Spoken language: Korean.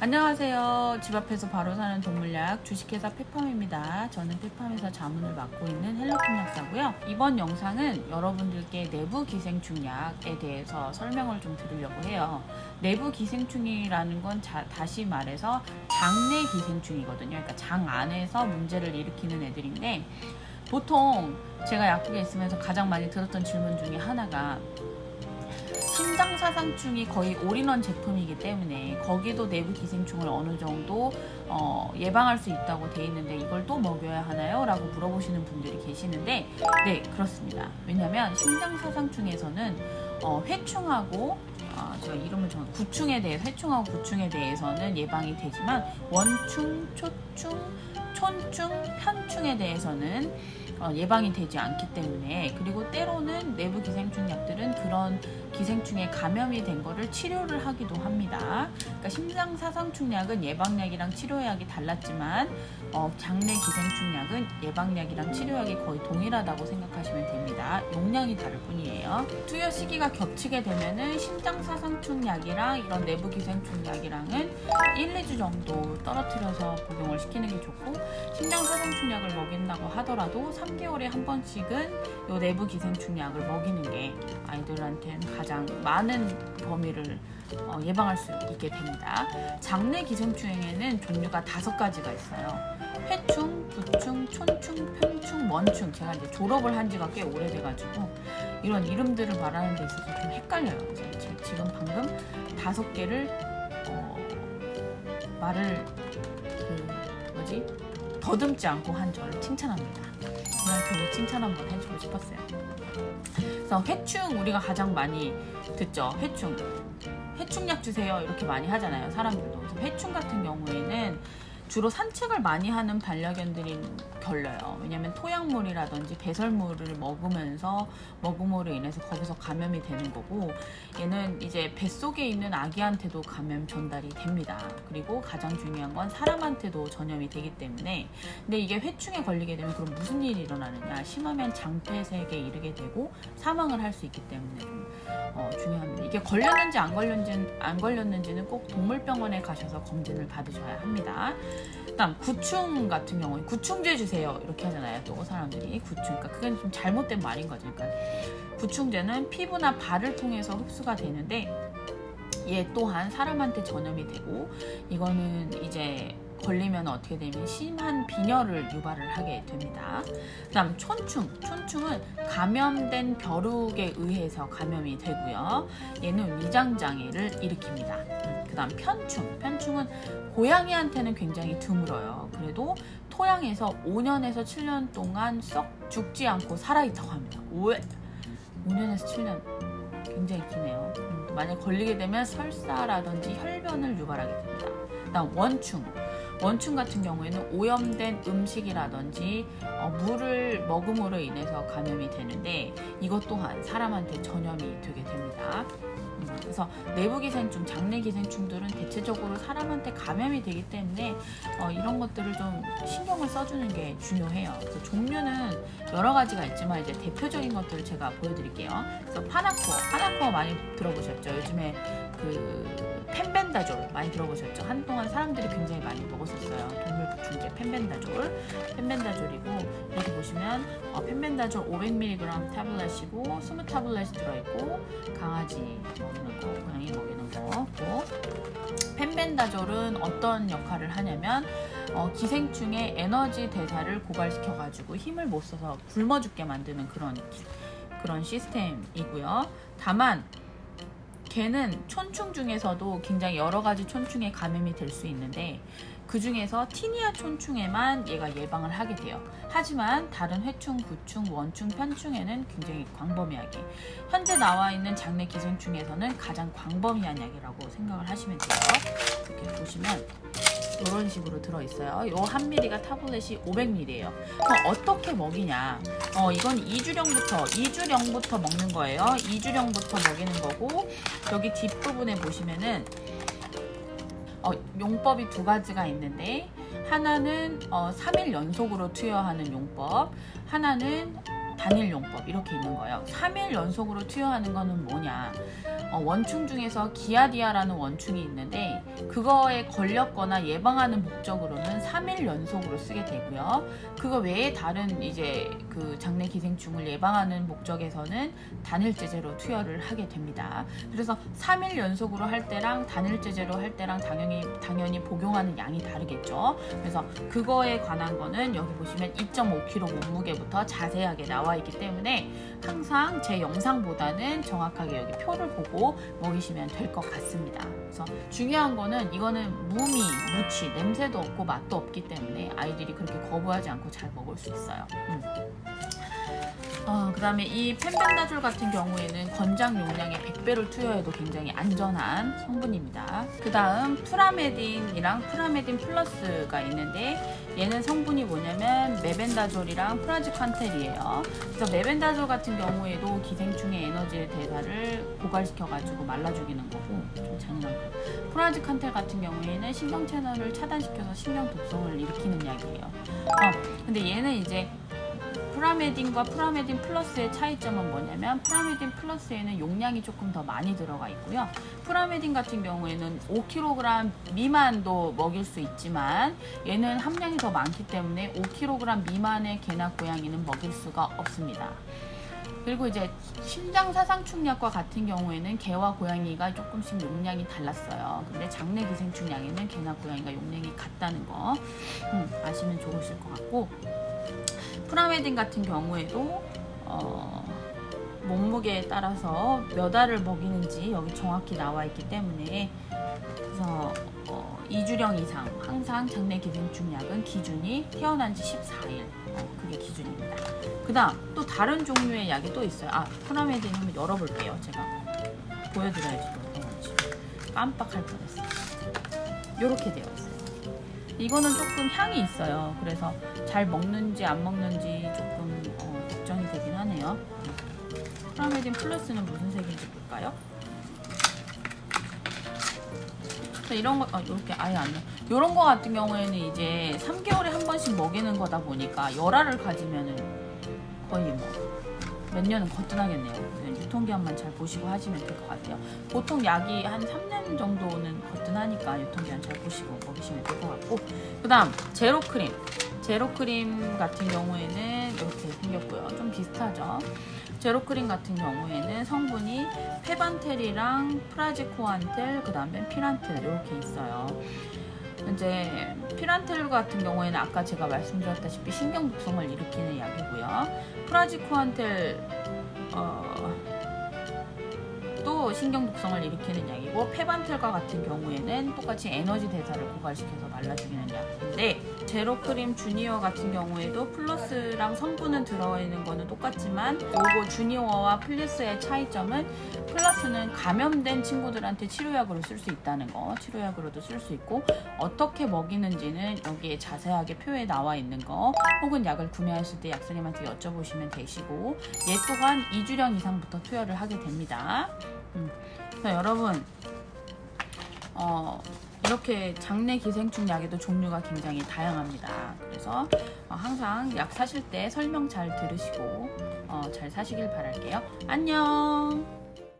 안녕하세요. 집 앞에서 바로 사는 동물약 주식회사 페팜입니다. 저는 페팜에서 자문을 맡고 있는 헬로킴 약사고요. 이번 영상은 여러분들께 내부 기생충 약에 대해서 설명을 좀 드리려고 해요. 내부 기생충이라는 건 다시 말해서 장내 기생충이거든요. 그러니까 장 안에서 문제를 일으키는 애들인데, 보통 제가 약국에 있으면서 가장 많이 들었던 질문 중에 하나가 심장사상충이 거의 올인원 제품이기 때문에 거기도 내부 기생충을 어느 정도 예방할 수 있다고 돼 있는데 이걸 또 먹여야 하나요? 라고 물어보시는 분들이 계시는데, 네, 그렇습니다. 왜냐하면 심장사상충에서는 회충하고 제가 이름을 구충에 대해서, 회충하고 구충에 대해서는 예방이 되지만 원충, 초충, 촌충, 편충에 대해서는 예방이 되지 않기 때문에, 그리고 때로는 내부 기생충 약들은 그런 기생충에 감염이 된 거를 치료를 하기도 합니다. 그러니까 심장사상충 약은 예방약이랑 치료약이 달랐지만 장내 기생충 약은 예방약이랑 치료약이 거의 동일하다고 생각하시면 됩니다. 용량이 다를 뿐이에요. 투여 시기가 겹치게 되면은 심장사상충 약이랑 이런 내부 기생충 약이랑은 1, 2주 정도 떨어뜨려서 복용을 시키는 게 좋고, 심장사상충 약을 먹인다고 하더라도 3개월에 한 번씩은 이 내부 기생충 약을 먹이는 게 아이들한테는 가장 많은 범위를 예방할 수 있게 됩니다. 장내 기생충에는 종류가 5가지가 있어요. 회충, 구충, 촌충, 편충, 원충. 제가 이제 졸업을 한 지가 꽤 오래돼가지고 이런 이름들을 말하는 데 있어서 좀 헷갈려요. 지금 방금 5개를 말을 더듬지 않고 한 저를 칭찬합니다. 그냥 그 칭찬 한번 해주고 싶었어요. 그래서 회충, 우리가 가장 많이 듣죠. 회충약 주세요 이렇게 많이 하잖아요, 사람들도. 그래서 회충 같은 경우에는 주로 산책을 많이 하는 반려견들이 걸려요. 왜냐면 토양물이라든지 배설물을 먹으면서 먹음으로 인해서 거기서 감염이 되는 거고, 얘는 이제 뱃속에 있는 아기한테도 감염 전달이 됩니다. 그리고 가장 중요한 건 사람한테도 전염이 되기 때문에. 근데 이게 회충에 걸리게 되면 그럼 무슨 일이 일어나느냐, 심하면 장폐색에 이르게 되고 사망을 할 수 있기 때문에 좀 중요합니다. 이게 걸렸는지 안 걸렸는지는 꼭 동물병원에 가셔서 검진을 받으셔야 합니다. 그다음 구충 같은 경우에 구충제 주세요 이렇게 하잖아요, 또 사람들이. 구충, 그러니까 그건 좀 잘못된 말인 거죠. 그러니까 구충제는 피부나 발을 통해서 흡수가 되는데 얘 또한 사람한테 전염이 되고, 이거는 이제 걸리면 어떻게 되면 심한 빈혈을 유발을 하게 됩니다. 그다음 촌충은 감염된 벼룩에 의해서 감염이 되고요. 얘는 위장장애를 일으킵니다. 그다음 편충은 고양이한테는 굉장히 드물어요. 그래도 토양에서 5년에서 7년 동안 썩 죽지 않고 살아있다고 합니다. 5년에서 7년 굉장히 기네요. 만약 걸리게 되면 설사라든지 혈변을 유발하게 됩니다. 그다음 원충 같은 경우에는 오염된 음식이라든지 물을 먹음으로 인해서 감염이 되는데, 이것 또한 사람한테 전염이 되게 됩니다. 그래서 내부 기생충, 장내 기생충들은 대체적으로 사람한테 감염이 되기 때문에 이런 것들을 좀 신경을 써주는 게 중요해요. 그래서 종류는 여러 가지가 있지만 이제 대표적인 것들을 제가 보여드릴게요. 그래서 파나코어 많이 들어보셨죠? 요즘에 그 펜벤다졸 많이 들어보셨죠? 한동안 사람들이 굉장히 많이 먹었었어요. 동물 구충제 펜벤다졸이고, 이렇게 보시면 펜벤다졸 500mg 타블렛이고 20타블렛이 들어있고, 강아지 먹이는 거, 고양이 먹이는 거고. 펜벤다졸은 어떤 역할을 하냐면 기생충의 에너지 대사를 고갈시켜가지고 힘을 못 써서 굶어 죽게 만드는 그런 시스템이고요. 다만 걔는 촌충 중에서도 굉장히 여러 가지 촌충에 감염이 될 수 있는데, 그 중에서 티니아 촌충에만 얘가 예방을 하게 돼요. 하지만 다른 회충, 구충, 원충, 편충에는 굉장히 광범위하게, 현재 나와 있는 장내 기생충에서는 가장 광범위한 약이라고 생각을 하시면 돼요. 이렇게 보시면 이런 식으로 들어있어요. 요 1ml가 타블렛이 500ml예요. 그럼 어떻게 먹이냐? 이건 2주령부터 먹는 거예요. 2주령부터 먹이는 거고, 여기 뒷부분에 보시면은 용법이 2가지가 있는데, 하나는 3일 연속으로 투여하는 용법, 하나는 단일 용법, 이렇게 있는 거예요. 3일 연속으로 투여하는 거는 뭐냐? 원충 중에서 기아디아라는 원충이 있는데 그거에 걸렸거나 예방하는 목적으로는 3일 연속으로 쓰게 되고요. 그거 외에 다른 이제 그 장내 기생충을 예방하는 목적에서는 단일제제로 투여를 하게 됩니다. 그래서 3일 연속으로 할 때랑 단일제제로 할 때랑 당연히 복용하는 양이 다르겠죠. 그래서 그거에 관한 거는 여기 보시면 2.5kg 몸무게부터 자세하게 나와 있기 때문에 항상 제 영상보다는 정확하게 여기 표를 보고 먹이시면 될 것 같습니다. 그래서 중요한 거는 이거는 무치, 냄새도 없고 맛도 없기 때문에 아이들이 그렇게 거부하지 않고 잘 먹을 수 있어요. 그 다음에 이 펜벤다졸 같은 경우에는 권장 용량의 100배를 투여해도 굉장히 안전한 성분입니다. 그 다음 프라메딘이랑 프라메딘 플러스가 있는데 얘는 성분이 뭐냐면 메벤다졸이랑 프라지칸텔이에요. 그래서 메벤다졸 같은 경우에도 기생충의 에너지 대사를 고갈시켜가지고 말라 죽이는 거고 좀 잔인한 거. 프라지칸텔 같은 경우에는 신경 채널을 차단시켜서 신경 독성을 일으키는 약이에요. 근데 얘는 이제 프라메딘과 프라메딘 플러스의 차이점은 뭐냐면 프라메딘 플러스에는 용량이 조금 더 많이 들어가 있고요. 프라메딘 같은 경우에는 5kg 미만도 먹일 수 있지만 얘는 함량이 더 많기 때문에 5kg 미만의 개나 고양이는 먹일 수가 없습니다. 그리고 이제 심장사상충약과 같은 경우에는 개와 고양이가 조금씩 용량이 달랐어요. 근데 장내 기생충약에는 개나 고양이가 용량이 같다는 거 아시면 좋으실 것 같고, 프라메딘 같은 경우에도 몸무게에 따라서 몇 알을 먹이는지 여기 정확히 나와 있기 때문에 그래서 2주령 이상 항상 장내 기생충 약은 기준이 태어난 지 14일 그게 기준입니다. 그 다음 또 다른 종류의 약이 또 있어요. 프라메딘 한번 열어볼게요. 제가 보여드려야지 어떤 건지 깜빡할 뻔했어요. 이렇게 되어 있어요. 이거는 조금 향이 있어요. 그래서 잘 먹는지 안 먹는지 조금 걱정이 되긴 하네요. 프라메딘 플러스는 무슨 색인지 볼까요? 이런 거 이렇게 아예 안 나. 이런 거 같은 경우에는 이제 3개월에 한 번씩 먹이는 거다 보니까 열알을 가지면은 거의 몇 년은 거뜬하겠네요. 유통기한만 잘 보시고 하시면 될 것 같아요. 보통 약이 한 3년 정도는 거뜬하니까 유통기한 잘 보시고 먹이시면 될 것 같고, 그 다음 제로크림 같은 경우에는 이렇게 생겼고요. 좀 비슷하죠. 제로크림 같은 경우에는 성분이 페반텔이랑 프라지코안텔, 그 다음에 피란텔 이렇게 있어요. 이제 피란텔 같은 경우에는 아까 제가 말씀드렸다시피 신경 독성을 일으키는 약이고요. 프라지코안텔 또 신경 독성을 일으키는 약이고, 페반텔과 같은 경우에는 똑같이 에너지 대사를 고갈시켜서 말라 죽이는 약인데, 제로크림 주니어 같은 경우에도 플러스랑 성분은 들어있는 거는 똑같지만 요거 주니어와 플러스의 차이점은 플러스는 감염된 친구들한테 치료약으로 쓸 수 있다는 거, 치료약으로도 쓸 수 있고 어떻게 먹이는지는 여기에 자세하게 표에 나와 있는 거, 혹은 약을 구매하실 때 약사님한테 여쭤보시면 되시고, 얘 또한 2주령 이상부터 투여를 하게 됩니다. 그래서 여러분 이렇게 장내 기생충 약에도 종류가 굉장히 다양합니다. 그래서 항상 약 사실 때 설명 잘 들으시고 잘 사시길 바랄게요. 안녕.